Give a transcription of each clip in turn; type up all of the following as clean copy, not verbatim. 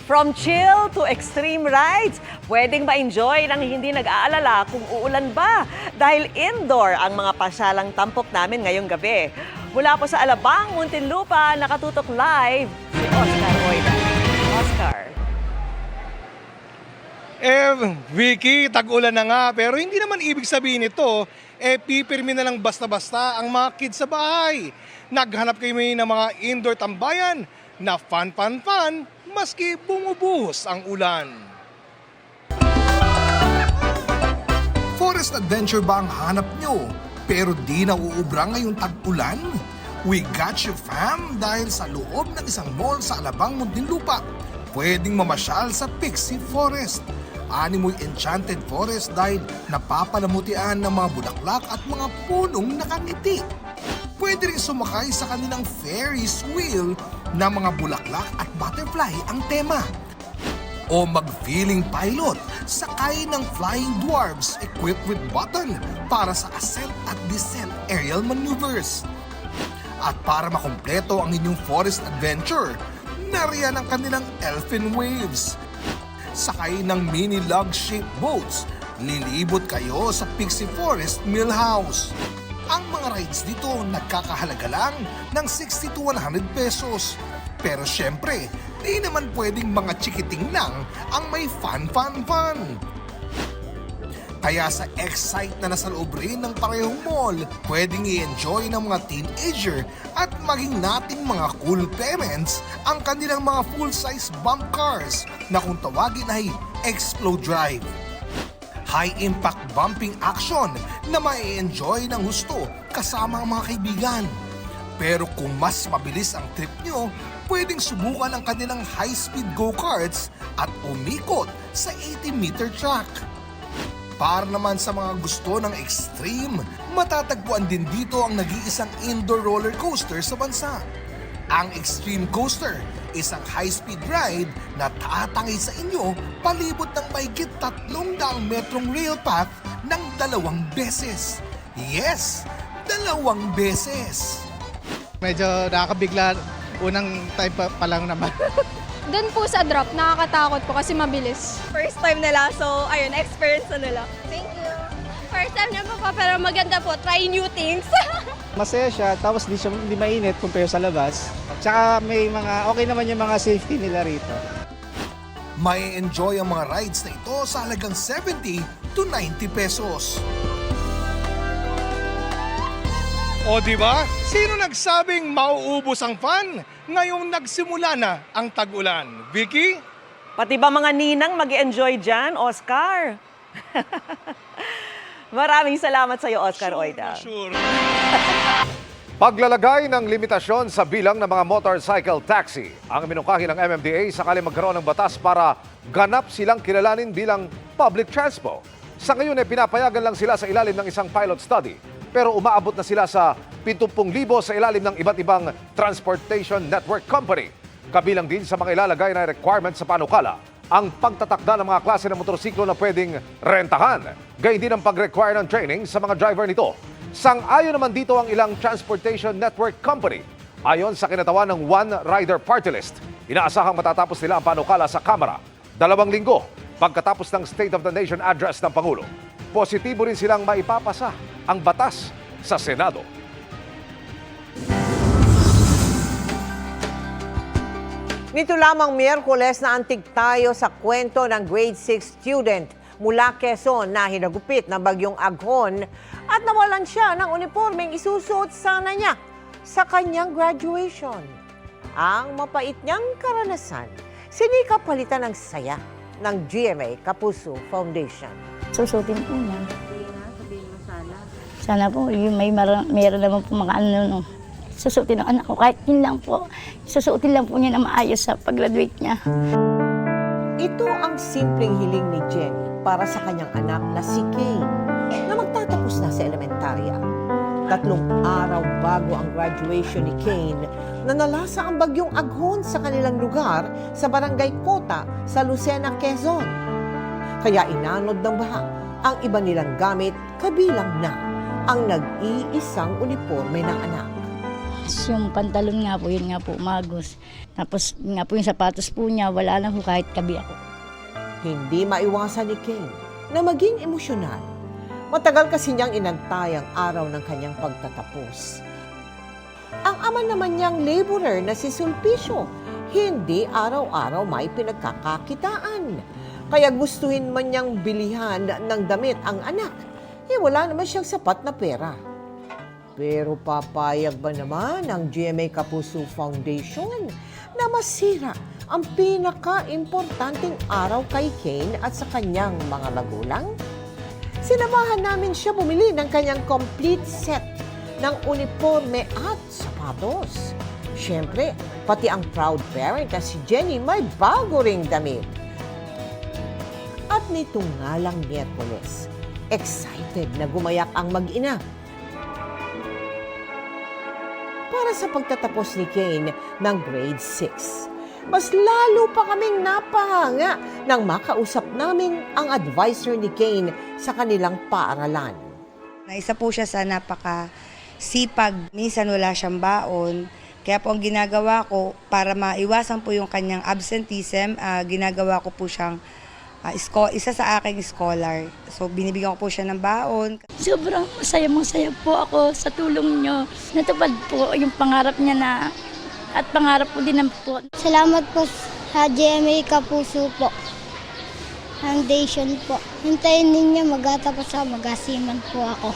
From chill to extreme rides, pwedeng ma-enjoy nang hindi nag-aalala kung uulan ba dahil indoor ang mga pasyalang tampok namin ngayong gabi. Mula po sa Alabang, Muntinlupa, nakatutok live si Oscar Oida. Oscar. Vicky, tag-ulan na nga, pero hindi naman ibig sabihin ito, pipirmi na lang basta-basta ang mga kids sa bahay. Naghanap kayo ng mga indoor tambayan na fun, maski bumubuhos ang ulan. Forest adventure ba ang hanap nyo? Pero di na uubra ngayong tag-ulan? We got you fam dahil sa loob ng isang mall sa Alabang, Muntinlupa, pwedeng mamasyal sa Pixie Forest. Animoy enchanted forest dahil napapalamutian ng mga bulaklak at mga punong nakangiti. Pwede rin sumakay sa kanilang Ferris wheel na mga bulaklak at butterfly ang tema. O mag-feeling pilot, sakay ng flying dwarfs equipped with button para sa ascent at descent aerial maneuvers. At para makumpleto ang inyong forest adventure, nariyan ang kanilang elfin waves. Sakay ng mini log-shaped boats, lilibot kayo sa Pixie Forest Millhouse. Ang mga rides dito nagkakahalaga lang ng 60 to 100 pesos. Pero syempre, di naman pwedeng mga chikiting lang ang may fun. Kaya sa Excite na nasa loob rin ng parehong mall, pwedeng i-enjoy ng mga teenager at maging nating mga cool parents ang kanilang mga full-size bump cars na kung tawagin ay Explode Drive. High-impact bumping action na mai-enjoy ng husto kasama ang mga kaibigan. Pero kung mas mabilis ang trip nyo, pwedeng subukan ang kanilang high-speed go-karts at umikot sa 80-meter track. Para naman sa mga gusto ng extreme, matatagpuan din dito ang nag-iisang indoor roller coaster sa bansa. Ang Extreme Coaster, isang high-speed ride na tatangay sa inyo palibot ng mahigit 300 metrong rail path ng 2 beses. Yes, 2 beses! Medyo nakakabigla unang time pa lang naman. Doon po sa drop, nakakatakot po kasi mabilis. First time nila, so ayun, experience na nila. Thank you. First time na po pero maganda po. Try new things. Masaya siya, tapos hindi mainit compare sa labas. Tsaka may mga, okay naman yung mga safety nila rito. May enjoy ang mga rides na ito sa halagang 70 to 90 pesos. O di ba? Sino nagsabing mauubos ang fun ngayong nagsimula na ang tag-ulan? Vicky? Pati ba mga ninang mag-enjoy dyan, Oscar? Maraming salamat sa iyo, Oscar Oida. Sure. Paglalagay ng limitasyon sa bilang ng mga motorcycle taxi ang minungkahi ng MMDA sakali magkaroon ng batas para ganap silang kilalanin bilang public transpo. Sa ngayon ay pinapayagan lang sila sa ilalim ng isang pilot study pero umaabot na sila sa 70,000 sa ilalim ng iba't ibang transportation network company. Kabilang din sa mga ilalagay na requirement sa panukala ang pagtatakda ng mga klase ng motorsiklo na pwedeng rentahan. Gayun din ang pag-require ng training sa mga driver nito. Sang-ayon naman dito ang ilang transportation network company. Ayon sa kinatawan ng One Rider Party List, inaasahang matatapos nila ang panukala sa Kamara 2 linggo pagkatapos ng State of the Nation address ng Pangulo. Positibo rin silang maipapasa ang batas sa Senado. Nito lamang Miyerkules na antig tayo sa kwento ng grade 6 student mula Quezon na hinagupit ng bagyong Aghon at nawalan siya ng uniformeng isusuot sana niya sa kanyang graduation. Ang mapait niyang karanasan, sinikap palitan ng saya ng GMA Kapuso Foundation. Susutin po niya. Sana po, yung meron naman po mga ano, susutin ng anak ko. Kahit yun lang po, susutin lang po niya na maayos sa pag-graduate niya. Ito ang simpleng hiling ni Jenny para sa kanyang anak na si Kay na magtatapos na sa elementarya. 3 araw bago ang graduation ni Kane na nalasa ang bagyong Aghon sa kanilang lugar sa Barangay Kota sa Lucena, Quezon. Kaya inanod ng baha ang iba nilang gamit kabilang na ang nag-iisang uniforme ng anak. Yung pantalon nga po, yun nga po, umagos. Tapos nga po yung sapatos po niya, wala na po kahit kabi ako. Hindi maiwasan ni Kane na maging emosyonal. Matagal kasi niyang inantay ang araw ng kanyang pagtatapos. Ang ama naman niyang laborer na si Sulpicio, hindi araw-araw may pinagkakakitaan. Kaya gustuhin man niyang bilihan ng damit ang anak, wala naman siyang sapat na pera. Pero papayag ba naman ang GMA Kapuso Foundation na masira ang pinaka-importanting araw kay Kane at sa kanyang mga magulang? Sinamahan namin siya bumili ng kanyang complete set ng uniforme at sapatos. Siyempre, pati ang proud parent na si Jenny may bago ring damit. At nito nga lang Miyerkules, excited na gumayak ang mag-ina para sa pagtatapos ni Kane ng grade 6. Mas lalo pa kaming napahanga nang makausap namin ang advisor ni Kane sa kanilang paaralan. Isa po siya sa napakasipag. Minsan wala siyang baon. Kaya po ang ginagawa ko para maiwasan po yung kanyang absenteeism, ginagawa ko po siyang isa sa aking scholar. So binibigyan ko po siya ng baon. Sobrang masaya po ako sa tulong nyo. Natupad po yung pangarap niya at pangarap po din po. Salamat po sa GMA Kapuso po. Foundation po. Hintayin ninyo magtatapos magasiman po ako.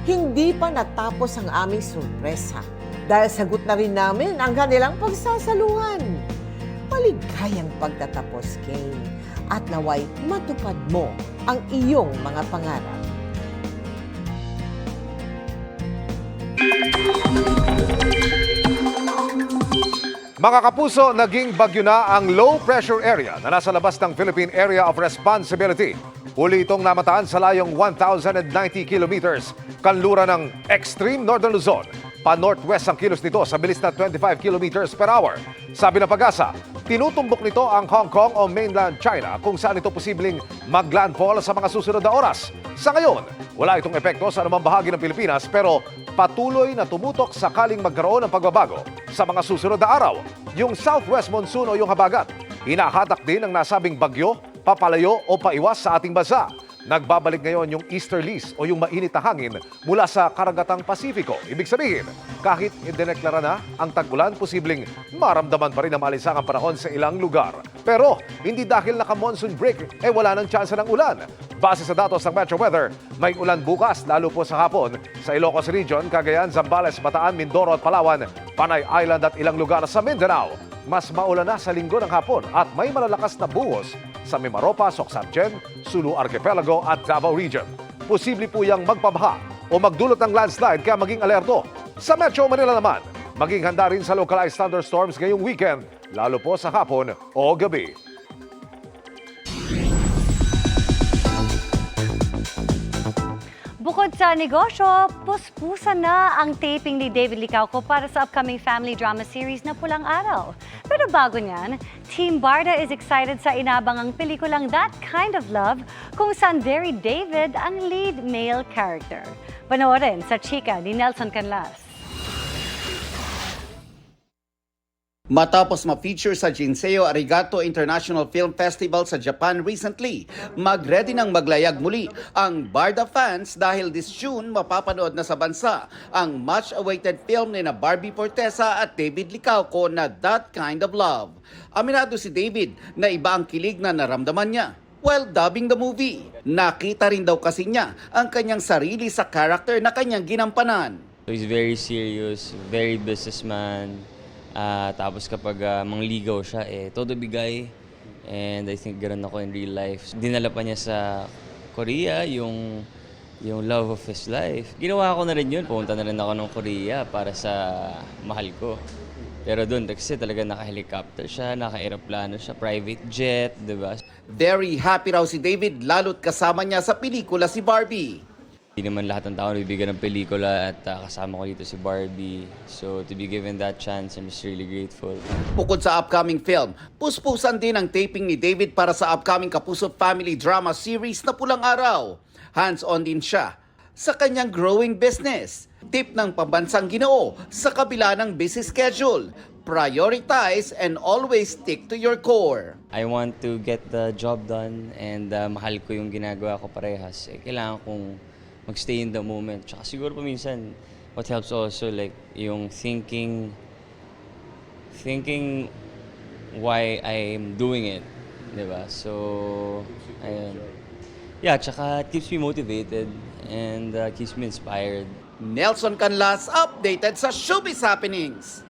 Hindi pa natapos ang aming sorpresa dahil sagot na rin namin ang kanilang pagsasaluhan. Maligayang pagtatapos, Kane, at naway matupad mo ang iyong mga pangarap. Mga kapuso, naging bagyo na ang low pressure area na nasa labas ng Philippine Area of Responsibility. Huli itong namataan sa layong 1,090 kilometers, kanluran ng extreme northern Luzon. Pa-northwest ang kilos nito sa bilis na 25 kilometers per hour. Sabi ng Pag-asa, tinutumbok nito ang Hong Kong o mainland China kung saan ito posibleng maglandfall sa mga susunod na oras. Sa ngayon, wala itong epekto sa anumang bahagi ng Pilipinas pero patuloy na tumutok sakaling magkaroon ng pagbabago sa mga susunod na araw. Yung southwest monsoon o yung habagat, hinahatak din ng nasabing bagyo, papalayo o paiwas sa ating bansa. Nagbabalik ngayon yung easterlies o yung mainit na hangin mula sa karagatang Pasifiko. Ibig sabihin, kahit idineklara na ang tag-ulan, posibleng maramdaman pa rin ang maalisangang panahon sa ilang lugar. Pero hindi dahil naka-monsoon break, wala nang tsansa ng ulan. Base sa datos ng Metro Weather, may ulan bukas lalo po sa hapon sa Ilocos Region, Cagayan, Zambales, Bataan, Mindoro at Palawan, Panay Island at ilang lugar sa Mindanao. Mas maulan na sa linggo ng hapon at may malalakas na buhos sa Mimaropa, Socsaben, Sulu Archipelago at Davao Region. Posible po yang magpabaha o magdulot ng landslide kaya maging alerto. Sa Metro Manila naman, maging handa rin sa localized thunderstorms ngayong weekend, lalo po sa hapon o gabi. Bukod sa negosyo, puspusan na ang taping ni David Licauco para sa upcoming family drama series na Pulang Araw. Pero bago niyan, Team Barda is excited sa inabangang pelikulang That Kind of Love kung saan very David ang lead male character. Panoorin sa Chika ni Nelson Canlas. Matapos ma-feature sa Jinseo Arigato International Film Festival sa Japan recently, mag-ready ng maglayag muli ang Barda fans dahil this June mapapanood na sa bansa ang much-awaited film ni na Barbie Fortesa at David Licauco na That Kind of Love. Aminado si David na iba ang kilig na naramdaman niya while dubbing the movie. Nakita rin daw kasi niya ang kanyang sarili sa character na kanyang ginampanan. He's very serious, very businessman. Tapos kapag mangligaw siya, todo bigay. And I think ganoon ako in real life. Dinala pa niya sa Korea yung love of his life. Ginawa ko na rin yun. Pumunta na rin ako ng Korea para sa mahal ko. Pero doon kasi talaga naka-helicopter siya, naka-aeroplano siya, private jet, di ba? Very happy raw si David lalo't kasama niya sa pelikula si Barbie. Hindi naman lahat ng tao nabibigyan ng pelikula at kasama ko dito si Barbie. So to be given that chance, I'm just really grateful. Bukod sa upcoming film, puspusan din ang taping ni David para sa upcoming Kapuso family drama series na Pulang Araw. Hands-on din siya sa kanyang growing business. Tip ng pambansang Ginoo sa kabila ng busy schedule, prioritize and always stick to your core. I want to get the job done and mahal ko yung ginagawa ko parehas. Kailangan kong magstay in the moment. Tsaka siguro paminsan, what helps also like yung thinking why I'm doing it. Diba? So, ayun. Yeah, tsaka it keeps me motivated and keeps me inspired. Nelson Canlas updated sa Showbiz Happenings.